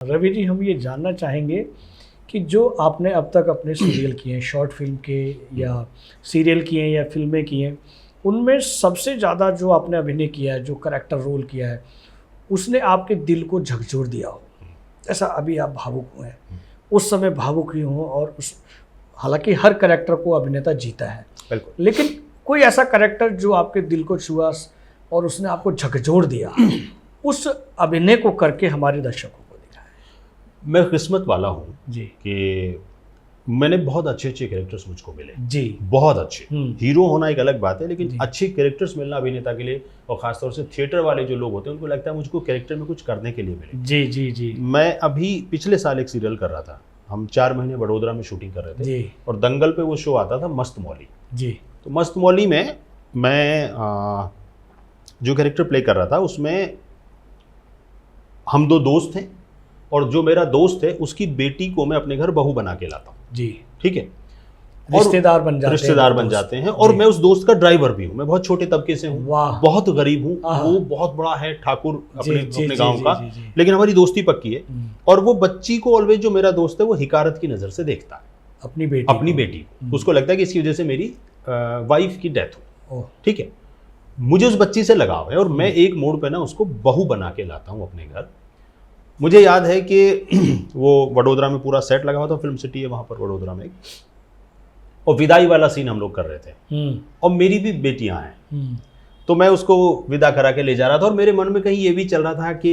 रवि जी, हम ये जानना चाहेंगे कि जो आपने अब तक अपने सीरियल किए हैं, शॉर्ट फिल्म के या सीरियल किए हैं या फिल्में की हैं, उनमें सबसे ज़्यादा जो आपने अभिनय किया है, जो करैक्टर रोल किया है, उसने आपके दिल को झकझोर दिया हो? ऐसा अभी आप भावुक हुए हैं, उस समय भावुक ही हों और उस हालांकि हर करैक्टर को अभिनेता जीता है, बिल्कुल। लेकिन कोई ऐसा करैक्टर जो आपके दिल को छुआ और उसने आपको झकझोर दिया, उस अभिनय को करके हमारे दर्शकों को दिखाया? मैं किस्मत वाला हूँ जी कि मैंने बहुत अच्छे अच्छे कैरेक्टर्स मुझको मिले, जी। बहुत अच्छे। हीरो होना एक अलग बात है, जी। लेकिन अच्छे कैरेक्टर्स मिलना अभिनेता के लिए, और खासतौर से थिएटर वाले जो लोग होते हैं उनको लगता है मुझको कैरेक्टर में कुछ करने के लिए मिले। जी जी जी। मैं अभी पिछले साल एक सीरियल कर रहा था, हम 4 महीने वडोदरा में शूटिंग कर रहे थे जी और दंगल पे वो शो आता था मस्त मौली। जी तो मस्त मौली में मैं जो कैरेक्टर प्ले कर रहा था उसमें हम 2 दोस्त थे, और जो मेरा दोस्त है उसकी बेटी को मैं अपने घर बहू बना के लाता हूँ। जी। ठीक है, रिश्तेदार बन जाते हैं और मैं उस दोस्त का ड्राइवर भी हूँ। मैं बहुत छोटे तबके से हूँ, बहुत गरीब हूँ, वो बहुत बड़ा है ठाकुर अपने गांव का, लेकिन हमारी दोस्ती पक्की है। और वो बच्ची को ऑलवेज, जो मेरा दोस्त है वो हिकारत की नज़र से देखता है, अपनी बेटी को। उसको लगता है कि इसकी वजह से मेरी वाइफ की डेथ हो। ठीक है, मुझे उस बच्ची से लगाव है और मैं एक मोड़ पे ना उसको बहू बना के लाता हूँ अपने घर। मुझे याद है कि वो वडोदरा में पूरा सेट लगा हुआ था, फिल्म सिटी है वहाँ पर वडोदरा में, और विदाई वाला सीन हम लोग कर रहे थे और मेरी भी बेटियां हैं। तो मैं उसको विदा करा के ले जा रहा था और मेरे मन में कहीं ये भी चल रहा था कि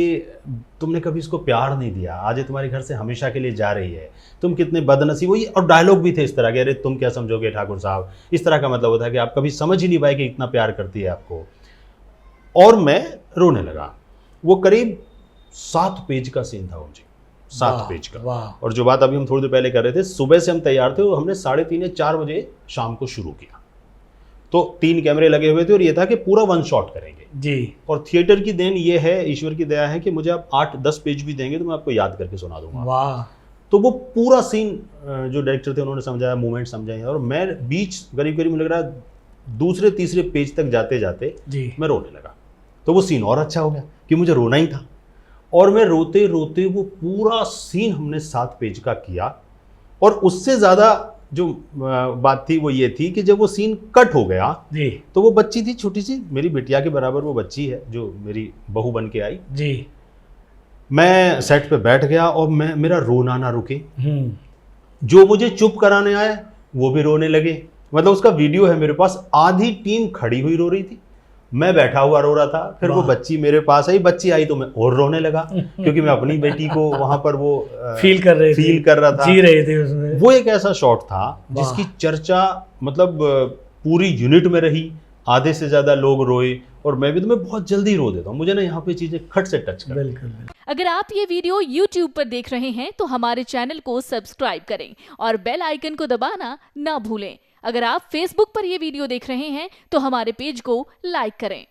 तुमने कभी इसको प्यार नहीं दिया, आज ये तुम्हारे घर से हमेशा के लिए जा रही है, तुम कितने बदनसीब हो। और डायलॉग भी थे इस तरह के, अरे तुम क्या समझोगे ठाकुर साहब, इस तरह का मतलब होता है कि आप कभी समझ ही नहीं पाए कि इतना प्यार करती है आपको। और मैं रोने लगा। वो करीब 7 पेज का सीन था मुझे, 7 पेज का। और जो बात अभी हम थोड़ी देर पहले कर रहे थे, सुबह से हम तैयार थे और हमने 3:30 या 4 बजे शाम को शुरू किया। तो 3 कैमरे लगे हुए थे और ये था कि पूरा 1 शॉट करेंगे जी। और थिएटर की देन ये है, ईश्वर की दया है कि मुझे आप 8-10 पेज भी देंगे तो मैं आपको याद करके सुना दूंगा। वाह। तो वो पूरा सीन जो डायरेक्टर थे उन्होंने समझाया, मूवमेंट समझाए, और मैं बीच करीब मुझे लग रहा दूसरे तीसरे पेज तक जाते जाते मैं रोने लगा। तो वो सीन और अच्छा हो गया कि मुझे रोना ही था, और मैं रोते रोते वो पूरा सीन हमने 7 पेज का किया। और उससे ज़्यादा जो बात थी वो ये थी कि जब वो सीन कट हो गया जी, तो वो बच्ची थी छोटी सी, मेरी बिटिया के बराबर वो बच्ची है जो मेरी बहू बन के आई जी। मैं सेट पे बैठ गया और मेरा रोना ना रुके। जो मुझे चुप कराने आए वो भी रोने लगे। मतलब उसका वीडियो है मेरे पास, आधी टीम खड़ी हुई रो रही थी, मैं बैठा हुआ रो रहा था। फिर वो बच्ची मेरे पास आई, बच्ची आई तो मैं और रोने लगा क्योंकि मैं अपनी बेटी को वहां पर वो फील कर रहा था, जी रहे थे उसमें। वो एक ऐसा शॉट था जिसकी चर्चा मतलब पूरी यूनिट में रही, आधे से ज्यादा लोग रोए, और मैं भी, तो मैं बहुत जल्दी रो देता हूँ, मुझे ना यहाँ पे चीजें खट से टच कर। बिल्कुल। अगर आप ये वीडियो YouTube पर देख रहे हैं तो हमारे चैनल को सब्सक्राइब करें और बेल आइकन को दबाना ना भूलें। अगर आप Facebook पर ये वीडियो देख रहे हैं तो हमारे पेज को लाइक करें।